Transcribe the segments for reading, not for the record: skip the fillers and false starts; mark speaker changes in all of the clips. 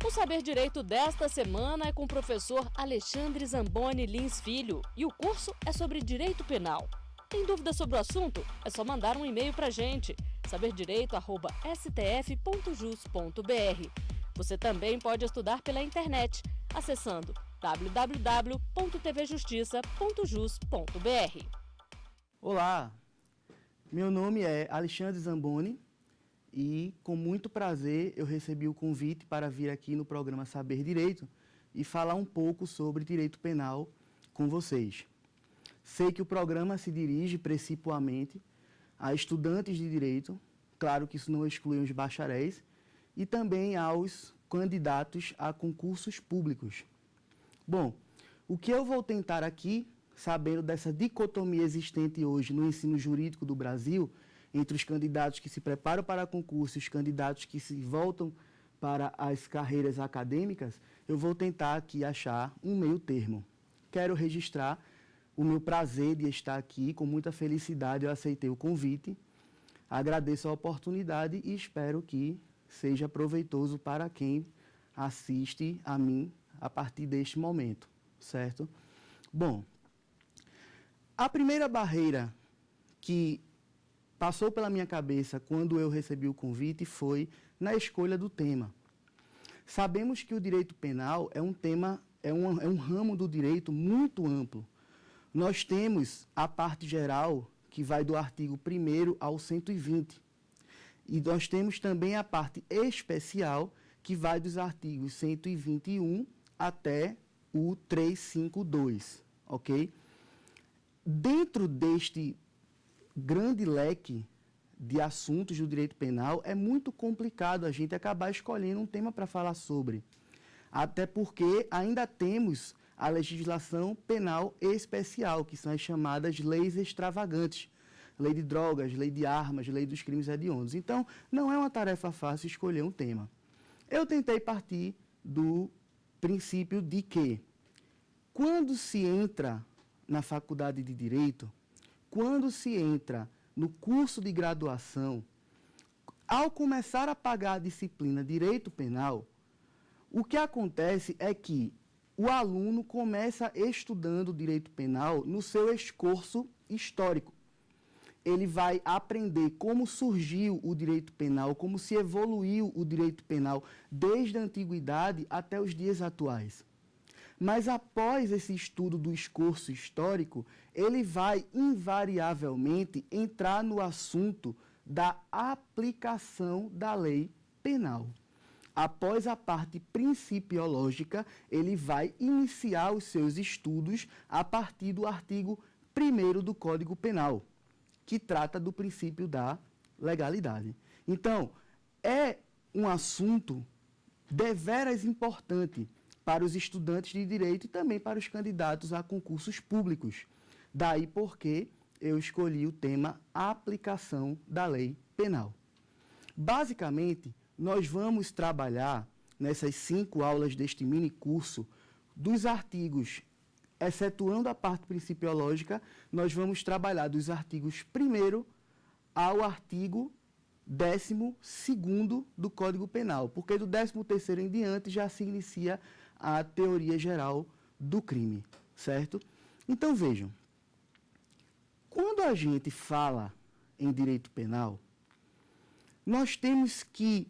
Speaker 1: O Saber Direito desta semana é com o professor Alexandre Zamboni Lins Filho e o curso é sobre direito penal. Tem dúvida sobre o assunto? É só mandar um e-mail para a gente, saberdireito@stf.jus.br. Você também pode estudar pela internet, acessando www.tvjustiça.jus.br.
Speaker 2: Olá, meu nome é Alexandre Zamboni e com muito prazer eu recebi o convite para vir aqui no programa Saber Direito e falar um pouco sobre direito penal com vocês. Sei que o programa se dirige principalmente a estudantes de direito, claro que isso não exclui os bacharéis, e também aos candidatos a concursos públicos. Bom, o que eu vou tentar aqui, sabendo dessa dicotomia existente hoje no ensino jurídico do Brasil, entre os candidatos que se preparam para concursos e os candidatos que se voltam para as carreiras acadêmicas, eu vou tentar aqui achar um meio termo. Quero registrar o meu prazer de estar aqui, com muita felicidade eu aceitei o convite, agradeço a oportunidade e espero que seja proveitoso para quem assiste a mim a partir deste momento, certo? Bom, a primeira barreira que passou pela minha cabeça quando eu recebi o convite foi na escolha do tema. Sabemos que o direito penal é um tema, é um ramo do direito muito amplo. Nós temos a parte geral, que vai do artigo 1º ao 120. E nós temos também a parte especial, que vai dos artigos 121 até o 352, ok? Dentro deste grande leque de assuntos do direito penal, é muito complicado a gente acabar escolhendo um tema para falar sobre. Até porque ainda temos a legislação penal especial, que são as chamadas leis extravagantes. Lei de drogas, lei de armas, lei dos crimes hediondos. Então, não é uma tarefa fácil escolher um tema. Eu tentei partir do princípio de que, quando se entra na faculdade de Direito, quando se entra no curso de graduação, ao começar a pagar a disciplina Direito Penal, o que acontece é que o aluno começa estudando Direito Penal no seu esforço histórico. Ele vai aprender como surgiu o direito penal, como se evoluiu o direito penal desde a antiguidade até os dias atuais. Mas após esse estudo do esforço histórico, ele vai invariavelmente entrar no assunto da aplicação da lei penal. Após a parte principiológica, ele vai iniciar os seus estudos a partir do artigo 1º do Código Penal, que trata do princípio da legalidade. Então, é um assunto deveras importante para os estudantes de direito e também para os candidatos a concursos públicos. Daí porque eu escolhi o tema aplicação da lei penal. Basicamente, nós vamos trabalhar nessas 5 aulas deste mini curso dos artigos, excetuando a parte principiológica, nós vamos trabalhar dos artigos 1º ao artigo 12º do Código Penal, porque do 13º em diante já se inicia a teoria geral do crime, certo? Então vejam, quando a gente fala em direito penal, nós temos que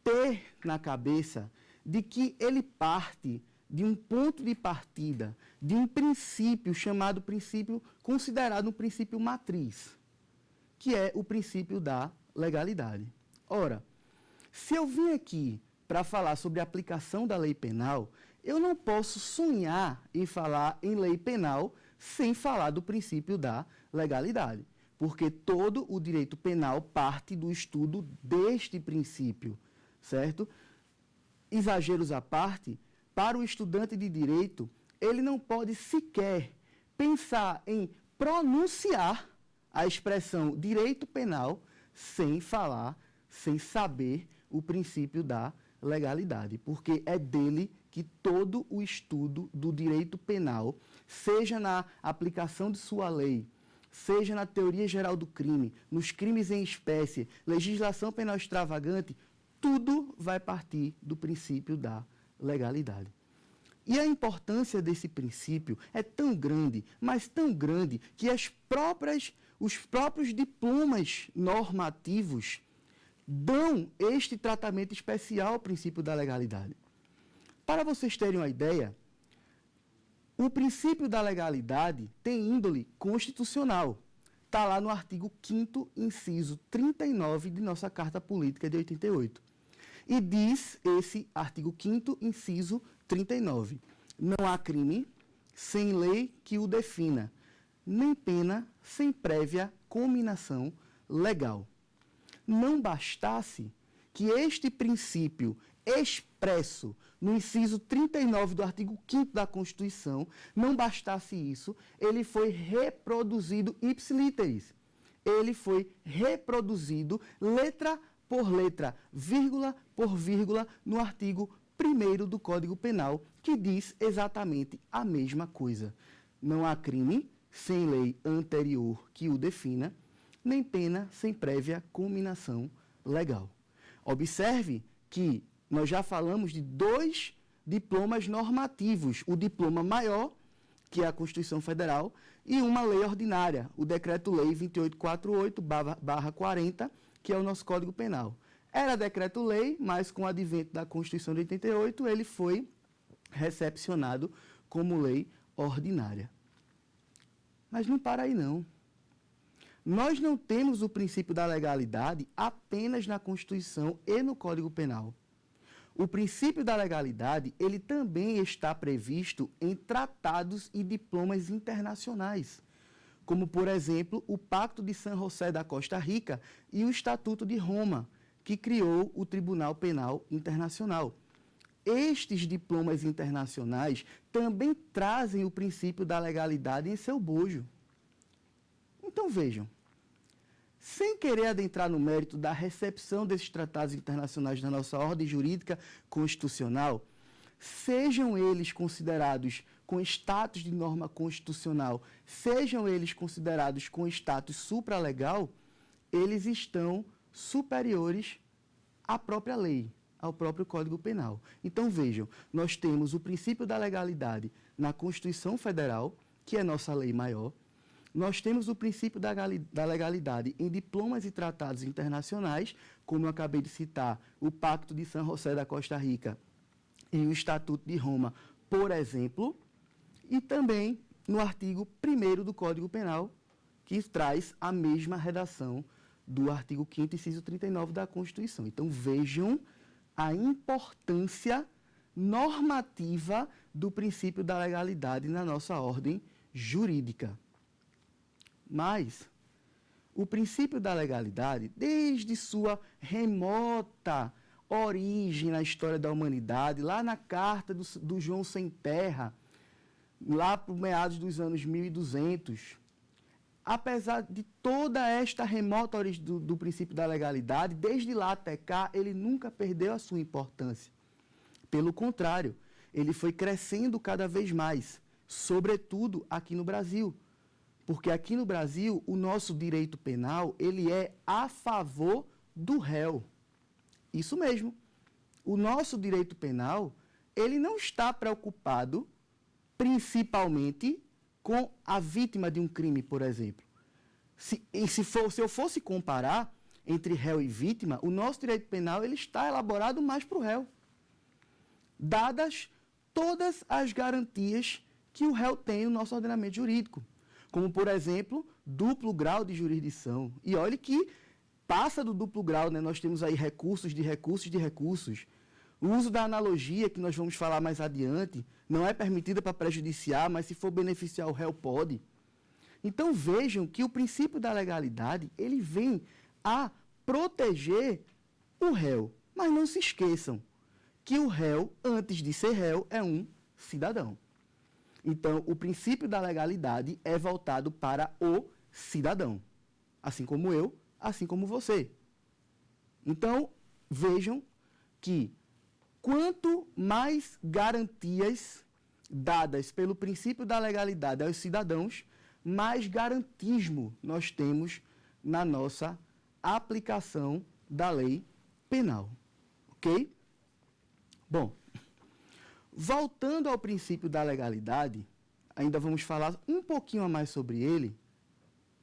Speaker 2: ter na cabeça de que ele parte de um ponto de partida, de um princípio chamado princípio, considerado um princípio matriz, que é o princípio da legalidade. Ora, se eu vim aqui para falar sobre a aplicação da lei penal, eu não posso sonhar em falar em lei penal sem falar do princípio da legalidade, porque todo o direito penal parte do estudo deste princípio, certo? Exageros à parte, para o estudante de direito, ele não pode sequer pensar em pronunciar a expressão direito penal sem falar, sem saber o princípio da legalidade, porque é dele que todo o estudo do direito penal, seja na aplicação de sua lei, seja na teoria geral do crime, nos crimes em espécie, legislação penal extravagante, tudo vai partir do princípio da legalidade. E a importância desse princípio é tão grande, mas tão grande, que os próprios diplomas normativos dão este tratamento especial ao princípio da legalidade. Para vocês terem uma ideia, o princípio da legalidade tem índole constitucional. Está lá no artigo 5º, inciso 39 de nossa Carta Política de 88. E diz esse artigo 5º, inciso 39. Não há crime sem lei que o defina, nem pena sem prévia cominação legal. Não bastasse que este princípio expresso no inciso 39 do artigo 5º da Constituição, não bastasse isso, ele foi reproduzido ipsiliteris. Ele foi reproduzido letra por letra, vírgula por vírgula, no artigo 1º do Código Penal, que diz exatamente a mesma coisa. Não há crime sem lei anterior que o defina, nem pena sem prévia cominação legal. Observe que nós já falamos de 2 diplomas normativos, o diploma maior, que é a Constituição Federal, e uma lei ordinária, o Decreto-Lei 2848/40, que é o nosso Código Penal. Era decreto-lei, mas com o advento da Constituição de 88, ele foi recepcionado como lei ordinária. Mas não para aí, não. Nós não temos o princípio da legalidade apenas na Constituição e no Código Penal. O princípio da legalidade, ele também está previsto em tratados e diplomas internacionais, como, por exemplo, o Pacto de San José da Costa Rica e o Estatuto de Roma, que criou o Tribunal Penal Internacional. Estes diplomas internacionais também trazem o princípio da legalidade em seu bojo. Então, vejam, sem querer adentrar no mérito da recepção desses tratados internacionais na nossa ordem jurídica constitucional, sejam eles considerados com status de norma constitucional, sejam eles considerados com status supralegal, eles estão superiores à própria lei, ao próprio Código Penal. Então, vejam, nós temos o princípio da legalidade na Constituição Federal, que é nossa lei maior. Nós temos o princípio da legalidade em diplomas e tratados internacionais, como eu acabei de citar, o Pacto de San José da Costa Rica e o Estatuto de Roma, por exemplo, e também no artigo 1º do Código Penal, que traz a mesma redação do artigo 5º, inciso 39 da Constituição. Então, vejam a importância normativa do princípio da legalidade na nossa ordem jurídica. Mas o princípio da legalidade, desde sua remota origem na história da humanidade, lá na carta do João Sem Terra, lá por meados dos anos 1200, apesar de toda esta remota origem do princípio da legalidade, desde lá até cá, ele nunca perdeu a sua importância. Pelo contrário, ele foi crescendo cada vez mais, sobretudo aqui no Brasil. Porque aqui no Brasil, o nosso direito penal, ele é a favor do réu. Isso mesmo. O nosso direito penal, ele não está preocupado principalmente com a vítima de um crime, por exemplo. Se eu fosse comparar entre réu e vítima, o nosso direito penal ele está elaborado mais para o réu. Dadas todas as garantias que o réu tem no nosso ordenamento jurídico. Como, por exemplo, duplo grau de jurisdição. E olhe que passa do duplo grau, né? Nós temos aí recursos de recursos de recursos. O uso da analogia, que nós vamos falar mais adiante, não é permitida para prejudiciar, mas se for beneficiar o réu, pode. Então, vejam que o princípio da legalidade, ele vem a proteger o réu. Mas não se esqueçam que o réu, antes de ser réu, é um cidadão. Então, o princípio da legalidade é voltado para o cidadão. Assim como eu, assim como você. Então, vejam que quanto mais garantias dadas pelo princípio da legalidade aos cidadãos, mais garantismo nós temos na nossa aplicação da lei penal. Ok? Bom, voltando ao princípio da legalidade, ainda vamos falar um pouquinho a mais sobre ele,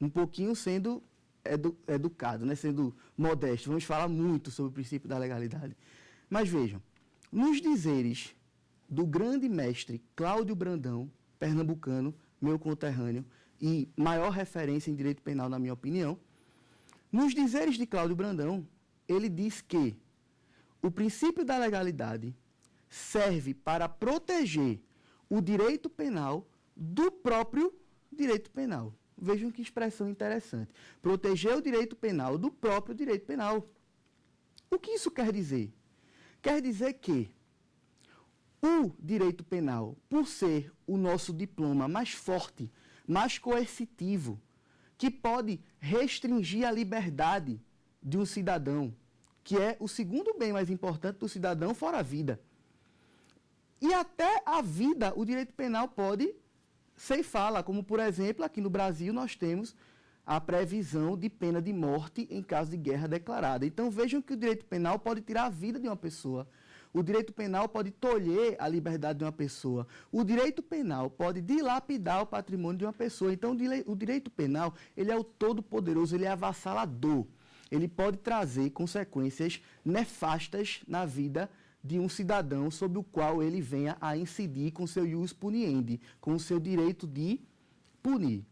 Speaker 2: um pouquinho sendo educado, né? Sendo modesto. Vamos falar muito sobre o princípio da legalidade. Mas vejam, nos dizeres do grande mestre Cláudio Brandão, pernambucano, meu conterrâneo, e maior referência em direito penal, na minha opinião, nos dizeres de Cláudio Brandão, ele diz que o princípio da legalidade serve para proteger o direito penal do próprio direito penal. Vejam que expressão interessante. Proteger o direito penal do próprio direito penal. O que isso quer dizer? Quer dizer que o direito penal, por ser o nosso diploma mais forte, mais coercitivo, que pode restringir a liberdade de um cidadão, que é o segundo bem mais importante do cidadão, fora a vida. E até a vida, o direito penal pode ceifá-la, como, por exemplo, aqui no Brasil nós temos a previsão de pena de morte em caso de guerra declarada. Então vejam que o direito penal pode tirar a vida de uma pessoa. O direito penal pode tolher a liberdade de uma pessoa. O direito penal pode dilapidar o patrimônio de uma pessoa. Então o direito penal, ele é o todo-poderoso, ele é avassalador. Ele pode trazer consequências nefastas na vida de um cidadão sobre o qual ele venha a incidir com seu ius puniendi, com o seu direito de punir.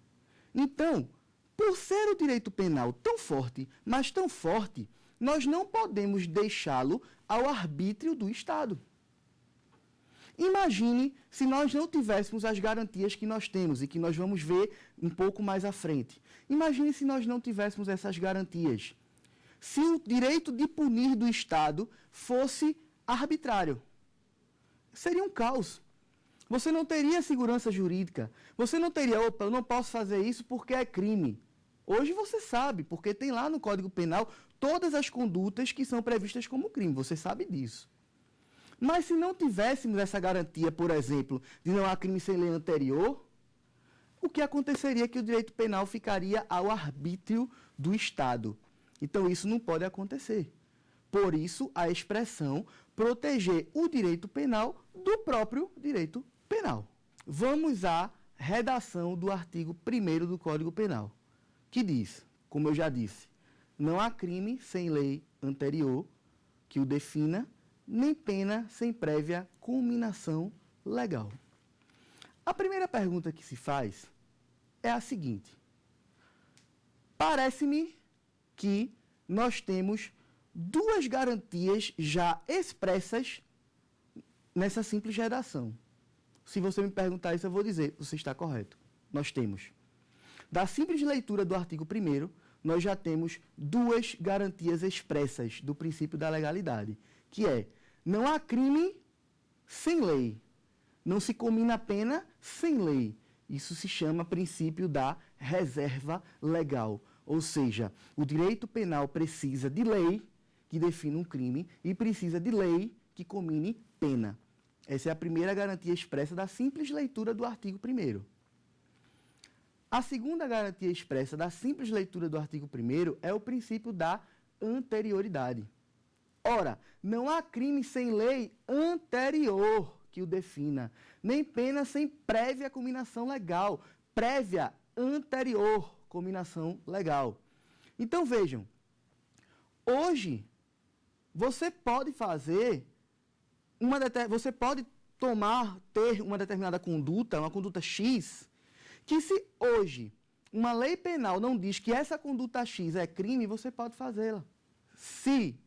Speaker 2: Então, por ser o direito penal tão forte, mas tão forte, nós não podemos deixá-lo ao arbítrio do Estado. Imagine se nós não tivéssemos as garantias que nós temos e que nós vamos ver um pouco mais à frente. Imagine se nós não tivéssemos essas garantias. Se o direito de punir do Estado fosse arbitrário. Seria um caos. Você não teria segurança jurídica. Você não teria, opa, eu não posso fazer isso porque é crime. Hoje você sabe, porque tem lá no Código Penal todas as condutas que são previstas como crime. Você sabe disso. Mas se não tivéssemos essa garantia, por exemplo, de não há crime sem lei anterior, o que aconteceria é que o direito penal ficaria ao arbítrio do Estado. Então isso não pode acontecer. Por isso, a expressão proteger o direito penal do próprio direito penal. Vamos à redação do artigo 1º do Código Penal, que diz, como eu já disse, não há crime sem lei anterior que o defina, nem pena sem prévia culminação legal. A primeira pergunta que se faz é a seguinte: parece-me que nós temos duas garantias já expressas nessa simples redação. Se você me perguntar isso, eu vou dizer, você está correto. Nós temos. Da simples leitura do artigo 1º, nós já temos duas garantias expressas do princípio da legalidade, que é, não há crime sem lei. Não se comina pena sem lei. Isso se chama princípio da reserva legal. Ou seja, o direito penal precisa de lei que define um crime e precisa de lei que comine pena. Essa é a primeira garantia expressa da simples leitura do artigo 1º. A segunda garantia expressa da simples leitura do artigo 1º é o princípio da anterioridade. Ora, não há crime sem lei anterior que o defina, nem pena sem prévia culminação legal. Prévia, anterior, culminação legal. Então, vejam, hoje, você pode fazer, você pode ter uma determinada conduta, uma conduta X, que se hoje uma lei penal não diz que essa conduta X é crime, você pode fazê-la. Se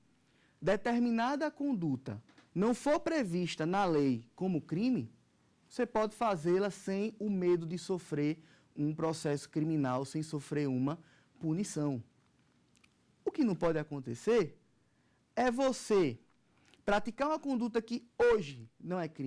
Speaker 2: determinada conduta não for prevista na lei como crime, você pode fazê-la sem o medo de sofrer um processo criminal, sem sofrer uma punição. O que não pode acontecer é você praticar uma conduta que hoje não é crime,